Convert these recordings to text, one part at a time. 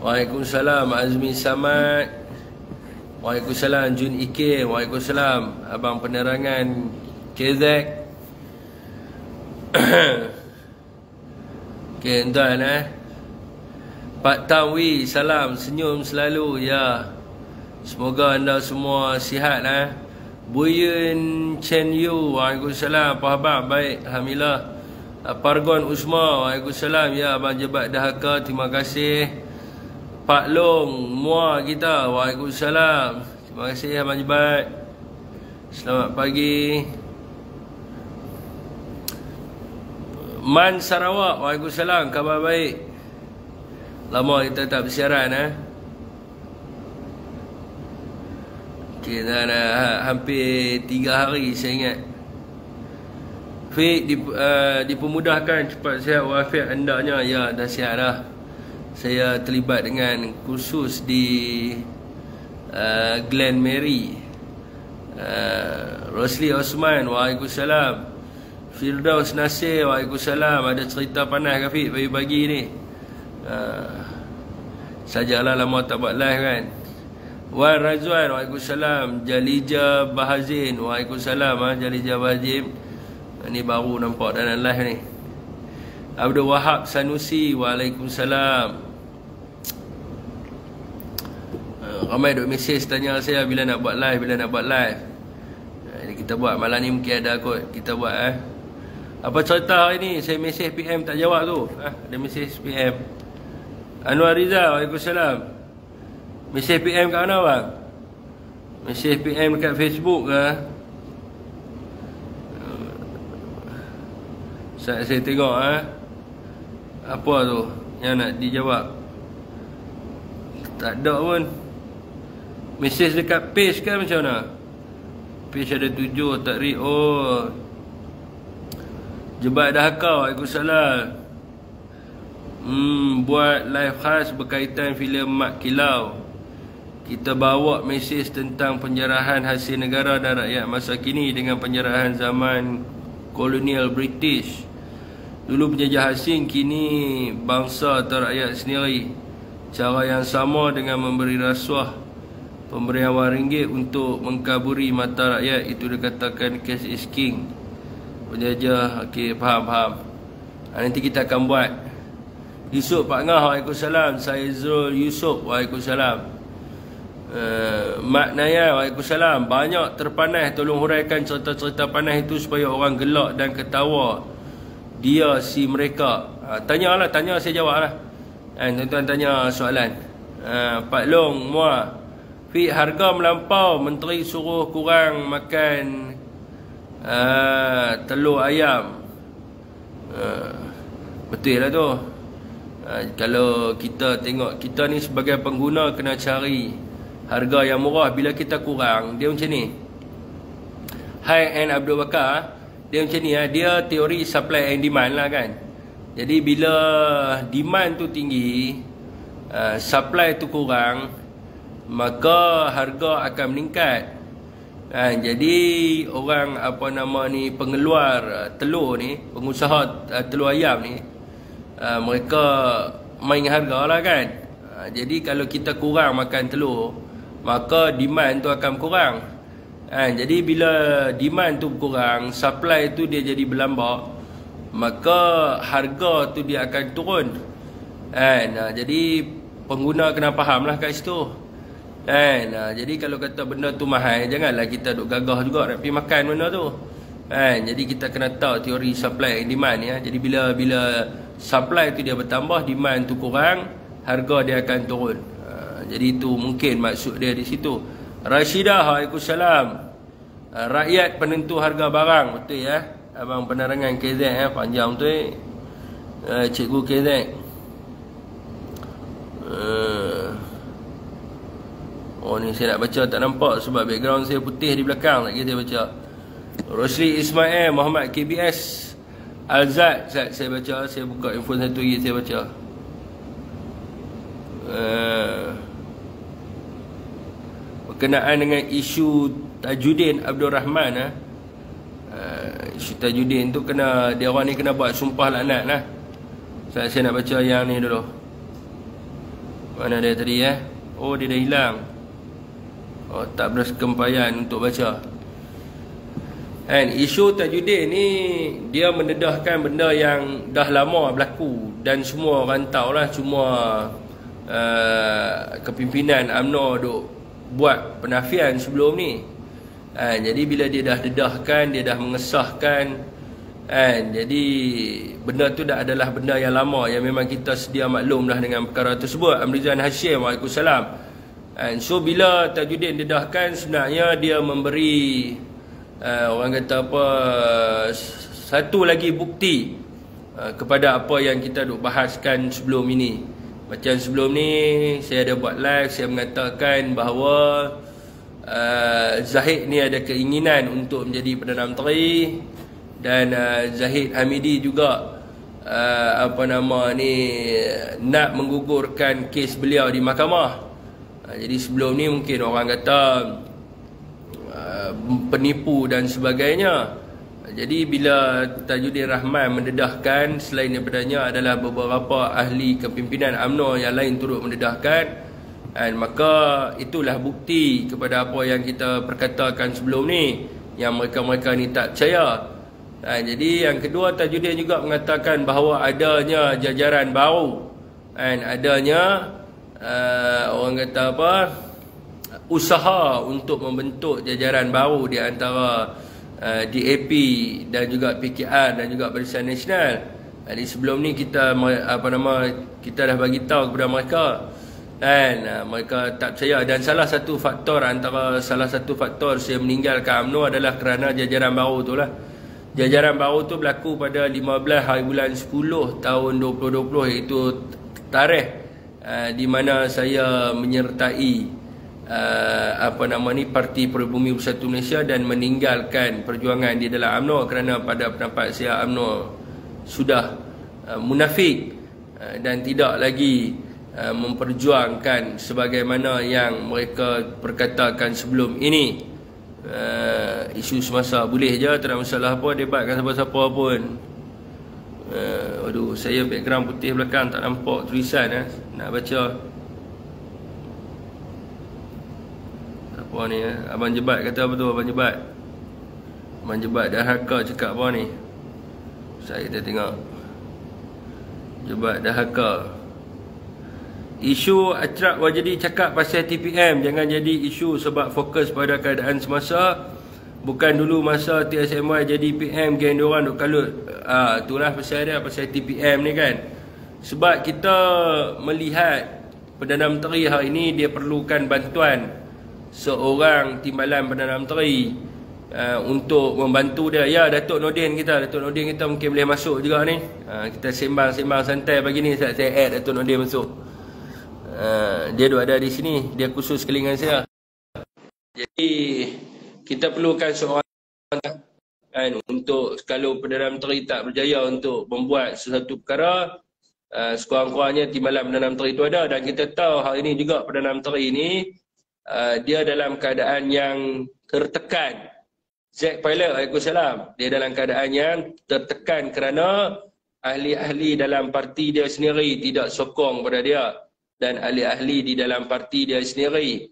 Waalaikumsalam Azmi Samad. Waalaikumsalam Jun Ikim. Waalaikumsalam Abang Penerangan KZ. Okay, tuan Pak Tawi, salam, senyum selalu ya. Semoga anda semua sihat Buyun Chen Yu, waalaikumsalam. Apa khabar? Baik, alhamdulillah. Pargon Usma, waalaikumsalam ya. Abang Jebat Dahaka, terima kasih. Pak Long Mua kita, waalaikumsalam. Terima kasih Abang Jebat. Selamat pagi. Man Sarawak, waalaikumsalam. Khabar baik. Lama kita tak bersiaran Okay, dah hampir 3 hari saya ingat. Fik dipermudahkan cepat sihat walafiat hendaknya. Ya, dah sihat dah. Saya terlibat dengan kursus di Glen Mary. Rosli Osman, waalaikumsalam. Firdaus Nasir, waalaikumsalam. Ada cerita panas ke Fik bagi-bagi ni? Sajalah lama tak buat live kan. Wan Razwan, waalaikumsalam. Jalija Bahazin, waalaikumsalam. Jalija Bahazin. Ni baru nampak dalam live ni. Abdul Wahab Sanusi, waalaikumsalam. Ramai duk mesej tanya saya bila nak buat live, Jadi kita buat malam ni mungkin ada kot. Kita buat Apa cerita hari ni? Saya mesej PM tak jawab tu. Ada mesej PM. Anwar Rizal, waalaikumsalam. Mesej PM kat mana bang? Mesej PM dekat Facebook ke? Saya tengok apa tu yang nak dijawab. Tak ada pun. Mesej dekat page kan macam mana? Page ada 7 tak read. Oh, Jebat Dahaka, waalaikumsalam. Buat live khas berkaitan filem Mak Kilau. Kita bawa mesej tentang penjarahan hasil negara dan rakyat masa kini dengan penjarahan zaman kolonial British. Dulu penjajah asing, kini bangsa atau rakyat sendiri. Cara yang sama dengan memberi rasuah, pemberian RM1 untuk mengkaburi mata rakyat, itu dikatakan cash is king. Penjajah, okey, faham. Nanti kita akan buat. Yusuf Pak Ngah, waalaikumsalam. Saya Zul Yusuf, waalaikumsalam. Mak Naya, waalaikumsalam. Banyak terpanas, tolong huraikan cerita-cerita panas itu supaya orang gelak dan ketawa. Dia si mereka. Tanyalah, tanya saya jawab lah. Tuan-tuan tanya soalan. Pak Long Mua, Fik, harga melampau, menteri suruh kurang makan telur ayam. Betul lah tu. Kalau kita tengok, kita ni sebagai pengguna kena cari harga yang murah. Bila kita kurang, dia macam ni. High end Abdul Bakar, dia macam ni dia teori supply and demand lah kan. Jadi bila demand tu tinggi, supply tu kurang, maka harga akan meningkat. Jadi orang pengeluar telur ni, pengusaha telur ayam ni, mereka main harga lah kan. Jadi kalau kita kurang makan telur, maka demand tu akan kurang. Jadi bila demand tu kurang, supply tu dia jadi berlambak, maka harga tu dia akan turun. Jadi pengguna kena faham lah kat situ. Jadi kalau kata benda tu mahal, janganlah kita duk gagah juga nak pergi makan benda tu. Jadi kita kena tahu teori supply and demand ya. Jadi bila supply tu dia bertambah, demand tu kurang, harga dia akan turun. Jadi itu mungkin maksud dia di situ. Rashidah, waalaikumsalam. Rakyat penentu harga barang, betul ya. Abang Penerangan KZ panjang tu Cikgu KZ. Oh ni saya nak baca tak nampak sebab background saya putih di belakang, lagi saya baca. Rosli Ismail Muhammad KBS Alzad, saya baca, saya buka info satu lagi saya baca. Berkenaan dengan isu Tajuddin Abdul Rahman isu Tajuddin tu kena, dia orang ni kena buat sumpah laknat lah. Saya nak baca yang ni dulu. Mana dia tadi Oh, dia dah hilang. Oh, tak berkempayan untuk baca. And isu Tajudin ni dia mendedahkan benda yang dah lama berlaku dan semua orang tahulah, semua kepimpinan UMNO duk buat penafian sebelum ni. Jadi bila dia dah dedahkan, dia dah mengesahkan, jadi benda tu dah adalah benda yang lama yang memang kita sedia maklum dah dengan perkara tersebut. Amrizan Hashim, Waalaikumsalam. So bila Tajudin dedahkan, sebenarnya dia memberi orang kata apa, satu lagi bukti kepada apa yang kita duk bahaskan sebelum ini. Macam sebelum ni saya ada buat live, saya mengatakan bahawa Zahid ni ada keinginan untuk menjadi Perdana Menteri, dan Zahid Hamidi juga nak menggugurkan kes beliau di mahkamah. Jadi sebelum ni mungkin orang kata penipu dan sebagainya. Jadi bila Tajudin Rahman mendedahkan, selain daripadanya adalah beberapa ahli kepimpinan UMNO yang lain turut mendedahkan, maka itulah bukti kepada apa yang kita perkatakan sebelum ni, yang mereka-mereka ni tak percaya. Jadi yang kedua, Tajudin juga mengatakan bahawa adanya jajaran baru, adanya orang kata apa, usaha untuk membentuk jajaran baru di antara DAP dan juga PKR dan juga Barisan Nasional. Jadi sebelum ni kita kita dah bagi tahu kepada mereka, dan mereka tak percaya. Dan salah satu faktor saya meninggalkan UMNO adalah kerana jajaran baru tu lah. Jajaran baru tu berlaku pada 15 hari bulan 10 tahun 2020, iaitu tarikh di mana saya menyertai Parti Pribumi Bersatu Malaysia dan meninggalkan perjuangan di dalam UMNO, kerana pada pendapat saya UMNO sudah munafik dan tidak lagi memperjuangkan sebagaimana yang mereka perkatakan sebelum ini. Isu semasa boleh je, tak ada masalah apa, debatkan siapa-siapa pun. Aduh, saya background putih belakang, tak nampak tulisan nak baca. Apa ni Abang Jebat kata apa tu, Abang Jebat? Abang Jebat dah haka cakap apa ni? Saya kita tengok. Jebat dah haka. Isu Acrak Wajdi cakap pasal TPM jangan jadi isu sebab fokus pada keadaan semasa. Bukan dulu masa TSMY jadi PM geng diorang duk kalut. Itulah pasal dia, pasal TPM ni kan. Sebab kita melihat Perdana Menteri hari ini dia perlukan bantuan seorang timbalan Perdana Menteri untuk membantu dia. Ya, Datuk Nordin kita mungkin boleh masuk juga ni. Kita sembang-sembang santai pagi ni, saya add Datuk Nordin masuk. Dia duk ada di sini, dia khusus kelingan saya. Jadi kita perlukan seorang untuk, kalau Perdana Menteri tak berjaya untuk membuat sesuatu perkara, sekurang-kurangnya timbalan Perdana Menteri itu ada. Dan kita tahu hari ini juga Perdana Menteri ini dia dalam keadaan yang tertekan. Zack Pilot, Waalaikumsalam, dia dalam keadaan yang tertekan kerana ahli-ahli dalam parti dia sendiri tidak sokong pada dia, dan ahli-ahli di dalam parti dia sendiri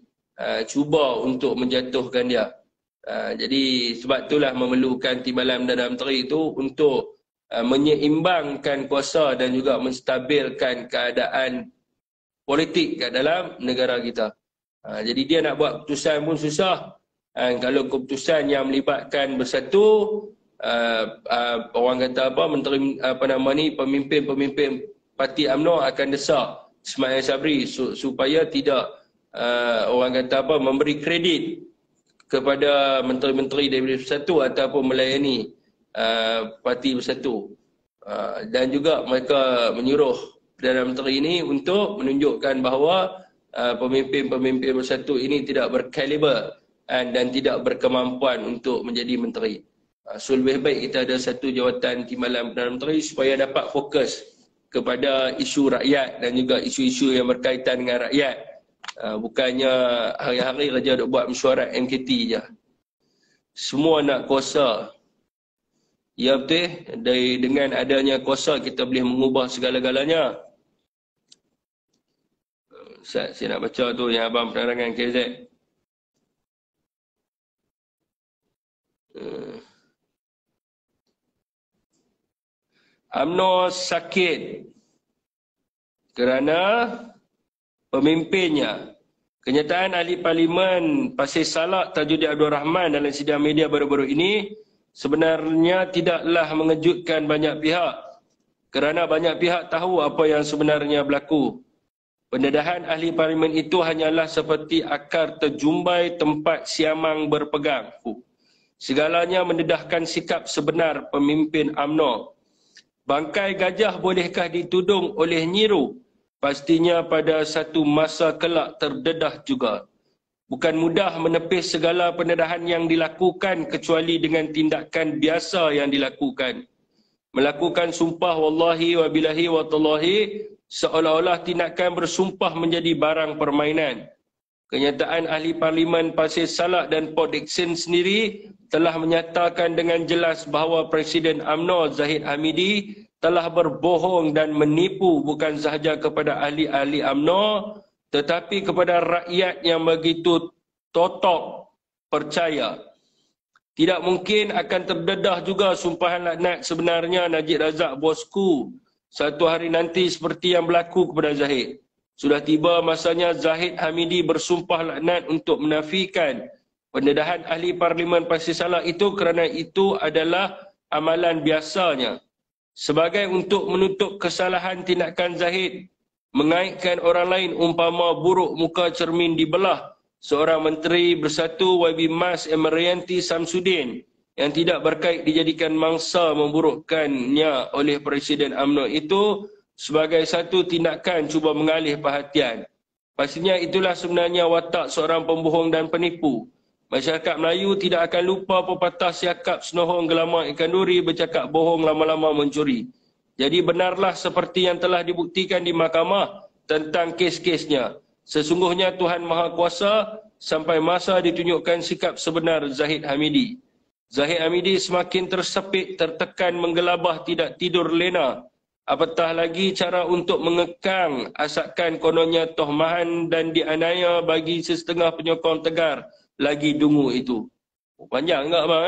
cuba untuk menjatuhkan dia. Jadi sebab itulah memerlukan timbalan Perdana Menteri itu untuk menyeimbangkan kuasa dan juga menstabilkan keadaan politik kat dalam negara kita. Jadi dia nak buat keputusan pun susah. Kalau keputusan yang melibatkan bersatu, orang kata apa, menteri pemimpin-pemimpin parti UMNO akan desak Ismail Sabri supaya tidak orang kata apa, memberi kredit kepada menteri-menteri dari Bersatu ataupun melayani parti Bersatu. Dan juga mereka menyuruh Perdana Menteri ini untuk menunjukkan bahawa pemimpin-pemimpin Bersatu ini tidak berkaliber dan tidak berkemampuan untuk menjadi menteri. So lebih baik kita ada satu jawatan timbalan Perdana Menteri supaya dapat fokus kepada isu rakyat dan juga isu-isu yang berkaitan dengan rakyat. Bukannya hari-hari raja duk buat mesyuarat MKT je. Semua nak kuasa. Ya betul, dengan adanya kuasa kita boleh mengubah segala-galanya. Ustaz, saya nak baca tu yang abang penerangan KZ. UMNO sakit kerana pemimpinnya. Kenyataan ahli parlimen Pasir Salak Tajudin Abdul Rahman dalam sidang media baru-baru ini sebenarnya tidaklah mengejutkan banyak pihak kerana banyak pihak tahu apa yang sebenarnya berlaku. Pendedahan ahli parlimen itu hanyalah seperti akar terjumbai tempat siamang berpegang. Segalanya mendedahkan sikap sebenar pemimpin UMNO. Bangkai gajah bolehkah ditudung oleh nyiru? Pastinya pada satu masa kelak terdedah juga. Bukan mudah menepis segala pendedahan yang dilakukan kecuali dengan tindakan biasa yang dilakukan. Melakukan sumpah wallahi wa billahi wa tallahi seolah-olah tindakan bersumpah menjadi barang permainan. Kenyataan ahli parlimen Pasir Salak dan Port Dickson sendiri telah menyatakan dengan jelas bahawa Presiden UMNO Zahid Hamidi telah berbohong dan menipu bukan sahaja kepada ahli-ahli UMNO tetapi kepada rakyat yang begitu totok percaya. Tidak mungkin akan terdedah juga sumpahan laknat sebenarnya Najib Razak bosku satu hari nanti seperti yang berlaku kepada Zahid. Sudah tiba masanya Zahid Hamidi bersumpah laknat untuk menafikan pendedahan ahli parlimen Pasir Salak itu kerana itu adalah amalan biasanya. Sebagai untuk menutup kesalahan tindakan Zahid, mengaitkan orang lain umpama buruk muka cermin dibelah, seorang menteri bersatu YB Mas Emerianti Samsudin yang tidak berkait dijadikan mangsa memburukkannya oleh Presiden UMNO itu sebagai satu tindakan cuba mengalih perhatian. Pastinya itulah sebenarnya watak seorang pembohong dan penipu. Masyarakat Melayu tidak akan lupa pepatah siakap senohong gelama ikan duri bercakap bohong lama-lama mencuri. Jadi benarlah seperti yang telah dibuktikan di mahkamah tentang kes-kesnya. Sesungguhnya Tuhan Maha Kuasa sampai masa ditunjukkan sikap sebenar Zahid Hamidi. Zahid Hamidi semakin tersepit, tertekan, menggelabah, tidak tidur lena. Apatah lagi cara untuk mengekang asakan kononnya tohmahan dan dianiaya bagi sesetengah penyokong Tegar lagi dungu itu. Panjang enggak bang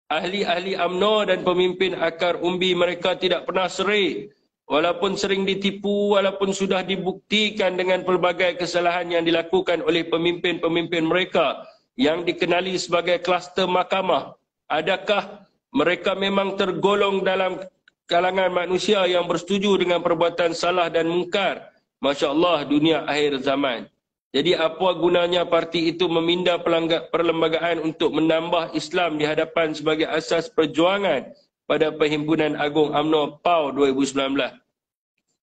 Ahli-ahli UMNO dan pemimpin akar umbi mereka tidak pernah serik. Walaupun sering ditipu, walaupun sudah dibuktikan dengan pelbagai kesalahan yang dilakukan oleh pemimpin-pemimpin mereka yang dikenali sebagai kluster mahkamah. Adakah mereka memang tergolong dalam kalangan manusia yang bersetuju dengan perbuatan salah dan mungkar? Masya Allah, dunia akhir zaman. Jadi apa gunanya parti itu meminda perlembagaan untuk menambah Islam di hadapan sebagai asas perjuangan pada Perhimpunan Agung UMNO PAU 2019.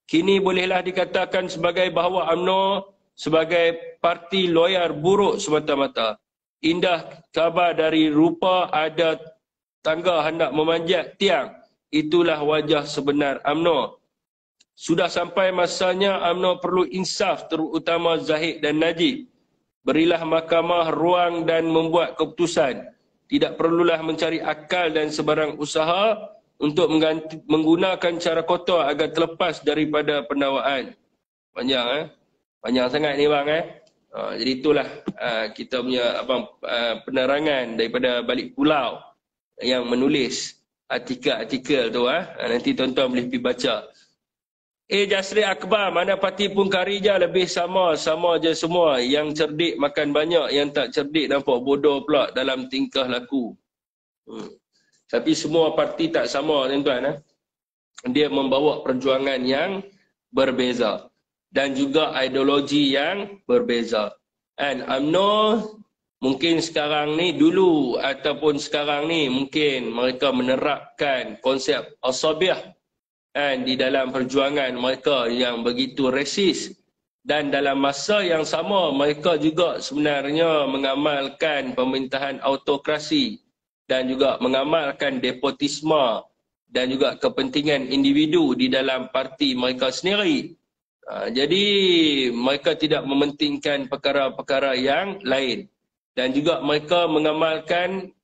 Kini bolehlah dikatakan sebagai bahawa UMNO sebagai parti loyar buruk semata-mata. Indah kabar dari rupa ada tangga hendak memanjat tiang. Itulah wajah sebenar UMNO. Sudah sampai masanya UMNO perlu insaf terutama Zahid dan Najib. Berilah mahkamah ruang dan membuat keputusan. Tidak perlulah mencari akal dan sebarang usaha untuk menggunakan cara kotor agar terlepas daripada pendakwaan. Panjang Panjang sangat ni bang Jadi itulah kita punya penerangan daripada balik pulau yang menulis artikel-artikel tu Nanti tuan-tuan boleh pergi baca. Jasri Akbar, mana parti pun Karija lebih sama je semua. Yang cerdik makan banyak, yang tak cerdik nampak bodoh pula dalam tingkah laku. Tapi semua parti tak sama tuan-tuan. Dia membawa perjuangan yang berbeza dan juga ideologi yang berbeza. And UMNO mungkin sekarang ni dulu ataupun sekarang ni mungkin mereka menerapkan konsep asabiah di dalam perjuangan mereka yang begitu resis, dan dalam masa yang sama mereka juga sebenarnya mengamalkan pemerintahan autokrasi dan juga mengamalkan depotisme dan juga kepentingan individu di dalam parti mereka sendiri. Jadi mereka tidak mementingkan perkara-perkara yang lain, dan juga mereka mengamalkan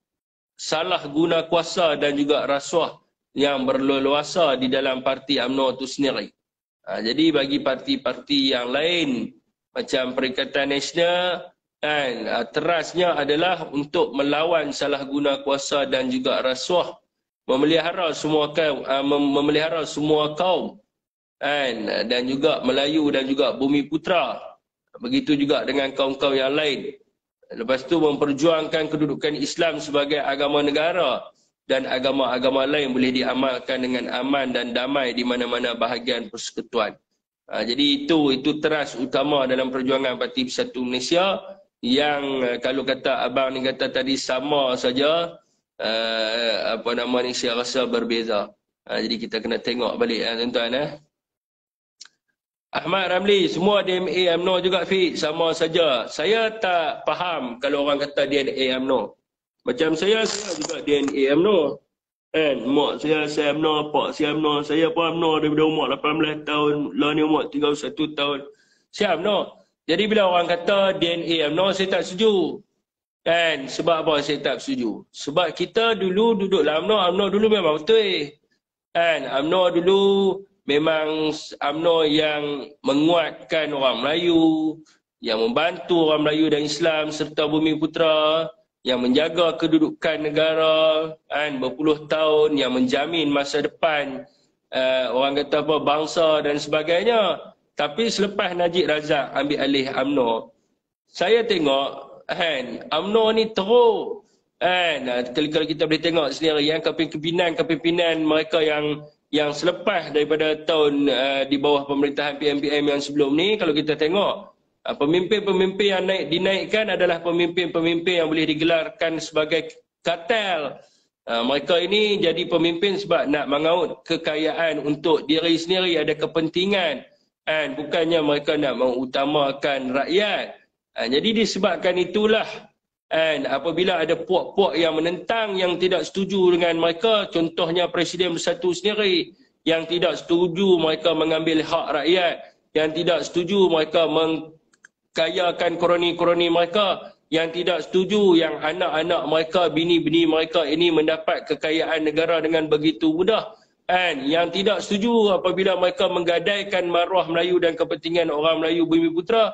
salah guna kuasa dan juga rasuah yang berleluasa di dalam parti UMNO itu sendiri. Jadi bagi parti-parti yang lain macam Perikatan Nasional kan, terasnya adalah untuk melawan salah guna kuasa dan juga rasuah, memelihara semua kaum kan, dan juga Melayu dan juga Bumi Putra. Begitu juga dengan kaum-kaum yang lain. Lepas tu memperjuangkan kedudukan Islam sebagai agama negara dan agama-agama lain boleh diamalkan dengan aman dan damai di mana-mana bahagian persekutuan. Jadi itu teras utama dalam perjuangan Parti Bersatu Malaysia yang kalau kata abang ni kata tadi sama saja, saya rasa berbeza. Jadi kita kena tengok balik tuan-tuan. Ahmad Ramli, semua DNA UMNO juga Fik, sama saja. Saya tak faham kalau orang kata DNA UMNO. Macam saya juga DNA UMNO. Kan, mak saya UMNO, pak saya UMNO, saya pun UMNO daripada umur 18 tahun, lah ni umur 31 tahun. Saya UMNO. Jadi bila orang kata DNA UMNO, saya tak setuju. Kan, sebab apa saya tak setuju? Sebab kita dulu duduk dalam UMNO dulu memang betul. Kan, UMNO dulu memang UMNO yang menguatkan orang Melayu, yang membantu orang Melayu dan Islam serta Bumi Putra, yang menjaga kedudukan negara berpuluh tahun, yang menjamin masa depan orang kata apa, bangsa dan sebagainya. Tapi selepas Najib Razak ambil alih UMNO, saya tengok UMNO ni teruk. Kalau kita boleh tengok sendiri yang kepimpinan mereka yang selepas daripada tahun di bawah pemerintahan PMPM yang sebelum ni, kalau kita tengok pemimpin-pemimpin yang dinaikkan adalah pemimpin-pemimpin yang boleh digelarkan sebagai kartel. Mereka ini jadi pemimpin sebab nak mengaut kekayaan untuk diri sendiri, ada kepentingan, bukannya mereka nak mengutamakan rakyat. Jadi disebabkan itulah apabila ada puak-puak yang menentang, yang tidak setuju dengan mereka, contohnya Presiden Bersatu sendiri yang tidak setuju mereka mengambil hak rakyat, yang tidak setuju mereka mengkayakan kroni-kroni mereka, yang tidak setuju yang anak-anak mereka, bini-bini mereka ini mendapat kekayaan negara dengan begitu mudah, yang tidak setuju apabila mereka menggadaikan maruah Melayu dan kepentingan orang Melayu Bumi Putra,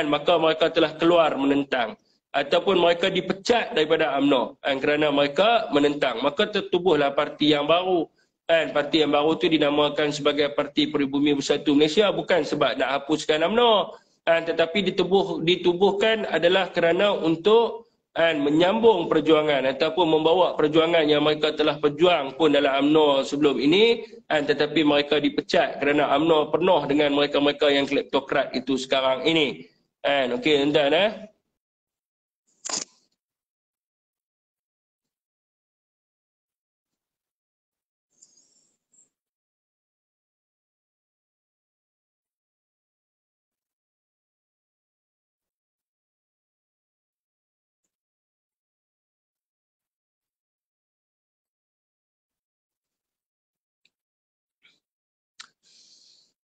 maka mereka telah keluar menentang. Ataupun mereka dipecat daripada UMNO kerana mereka menentang. Maka tertubuhlah parti yang baru. Parti yang baru itu dinamakan sebagai Parti Peribumi Bersatu Malaysia, bukan sebab nak hapuskan UMNO, tetapi ditubuhkan adalah kerana untuk menyambung perjuangan ataupun membawa perjuangan yang mereka telah berjuang pun dalam UMNO sebelum ini, tetapi mereka dipecat kerana UMNO penuh dengan mereka-mereka yang kleptokrat itu sekarang ini. Okey, tuan-tuan.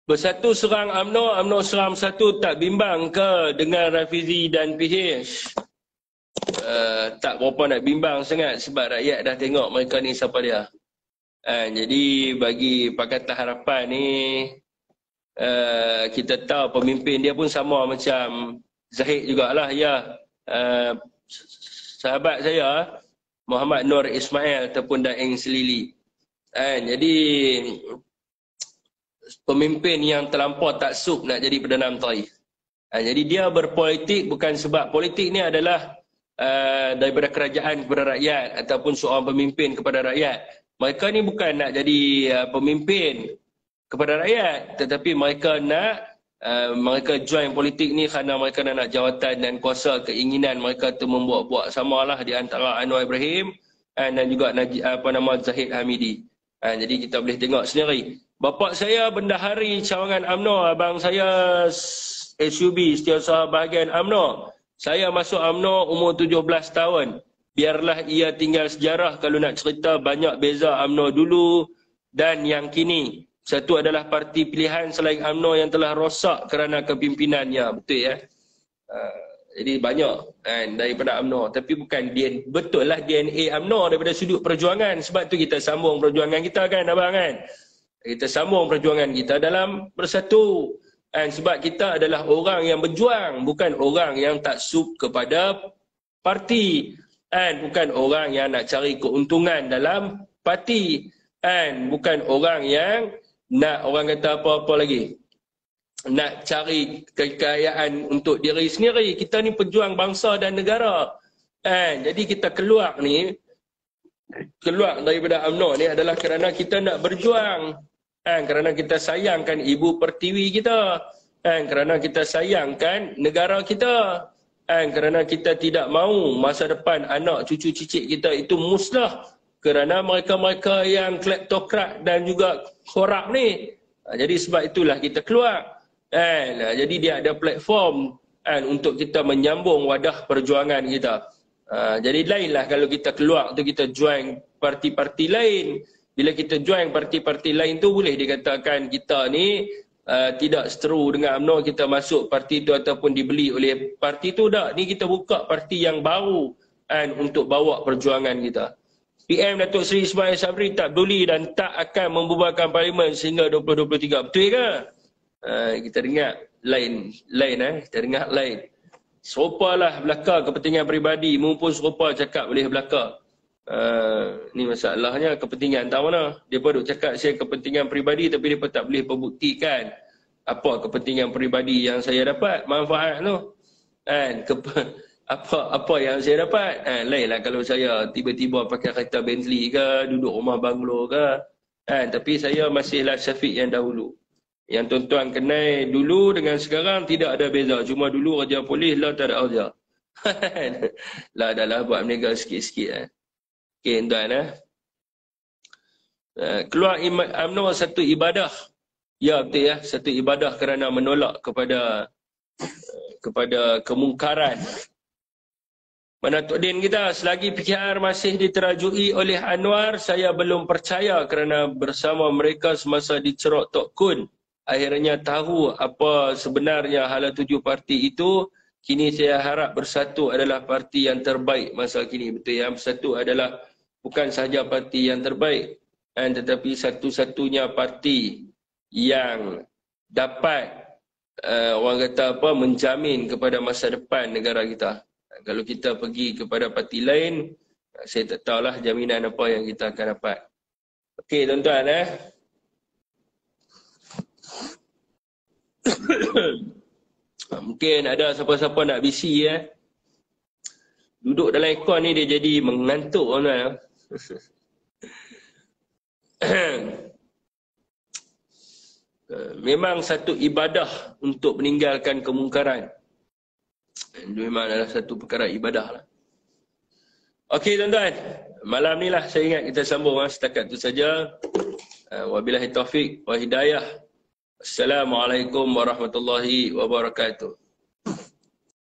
Bersatu serang UMNO, UMNO serang Bersatu, tak bimbang ke dengan Rafizi dan PH? Tak berapa nak bimbang sangat sebab rakyat dah tengok mereka ni siapa dia. Jadi bagi Pakatan Harapan ni, kita tahu pemimpin dia pun sama macam Zahid jugalah ya. Sahabat saya Muhammad Nur Ismail ataupun Daeng Selili. Jadi pemimpin yang terlampau taksub nak jadi Perdana Menteri. Jadi dia berpolitik bukan sebab politik ni adalah daripada kerajaan kepada rakyat ataupun seorang pemimpin kepada rakyat. Mereka ni bukan nak jadi pemimpin kepada rakyat, tetapi mereka nak mereka join politik ni kerana mereka nak jawatan dan kuasa. Keinginan mereka tu membuat-buat samalah di antara Anwar Ibrahim dan juga Zahid Hamidi. Jadi kita boleh tengok sendiri. Bapa saya bendahari cawangan UMNO, abang saya SUB, Setiausaha Bahagian UMNO. Saya masuk UMNO umur 17 tahun. Biarlah ia tinggal sejarah kalau nak cerita banyak beza UMNO dulu dan yang kini. Satu adalah parti pilihan selain UMNO yang telah rosak kerana kepimpinannya. Betul ya? Jadi banyak daripada UMNO. Tapi bukan betul lah DNA UMNO daripada sudut perjuangan. Sebab tu kita sambung perjuangan kita kan abang kan? Kita sambung perjuangan kita dalam Bersatu. Sebab kita adalah orang yang berjuang, bukan orang yang taksub kepada parti, bukan orang yang nak cari keuntungan dalam parti, bukan orang yang nak, orang kata apa-apa lagi, nak cari kekayaan untuk diri sendiri. Kita ni pejuang bangsa dan negara. Jadi kita keluar daripada UMNO ni adalah kerana kita nak berjuang. Kerana kita sayangkan ibu pertiwi kita, kerana kita sayangkan negara kita, kerana kita tidak mahu masa depan anak cucu cicit kita itu musnah kerana mereka-mereka yang kleptokrat dan juga korup ni. Jadi sebab itulah kita keluar. Jadi dia ada platform untuk kita menyambung wadah perjuangan kita. Jadi lainlah kalau kita keluar tu kita join parti-parti lain. Bila kita join parti-parti lain tu boleh dikatakan kita ni tidak seteru dengan UMNO, kita masuk parti tu ataupun dibeli oleh parti tu. Tak, ni kita buka parti yang baru untuk bawa perjuangan kita. PM Datuk Seri Ismail Sabri tak peduli dan tak akan membubarkan parlimen sehingga 2023. Betul ke? Kita dengar lain kita dengar lain. Serupalah belaka kepentingan peribadi, mumpun serupa cakap boleh belaka. Ni masalahnya, kepentingan tak mana. Dia pun duk cakap saya kepentingan peribadi tapi dia pun tak boleh membuktikan apa kepentingan peribadi yang saya dapat, manfaat tu. Apa yang saya dapat. Lainlah kalau saya tiba-tiba pakai kereta Bentley ke, duduk rumah banglo ke. Tapi saya masihlah Syafiq yang dahulu. Yang tuan-tuan kenal dulu dengan sekarang tidak ada beza. Cuma dulu kerja polis lah tak ada kerja. Lah adalah buat menega sikit-sikit. Okey tuan. Keluar UMNO satu ibadah. Ya betul ya, satu ibadah kerana menolak kepada kemungkaran. Mana Tok Din kita, selagi PKR masih diterajui oleh Anwar, saya belum percaya kerana bersama mereka semasa dicerok Tok Kun. Akhirnya tahu apa sebenarnya hala 7 parti itu. Kini saya harap Bersatu adalah parti yang terbaik masa kini. Betul ya, Bersatu adalah bukan sahaja parti yang terbaik, tetapi satu-satunya parti yang dapat orang kata apa, menjamin kepada masa depan negara kita. Kalau kita pergi kepada parti lain, saya tak tahulah jaminan apa yang kita akan dapat. Okey tuan-tuan mungkin ada siapa-siapa nak bisi duduk dalam aircon ni dia jadi mengantuk tuan-tuan. Memang satu ibadah untuk meninggalkan kemungkaran. Memang adalah satu perkara ibadah lah. Okey tuan-tuan, malam ni lah saya ingat kita sambung setakat tu saja. Wabillahi taufiq wa hidayah. Assalamualaikum warahmatullahi wabarakatuh.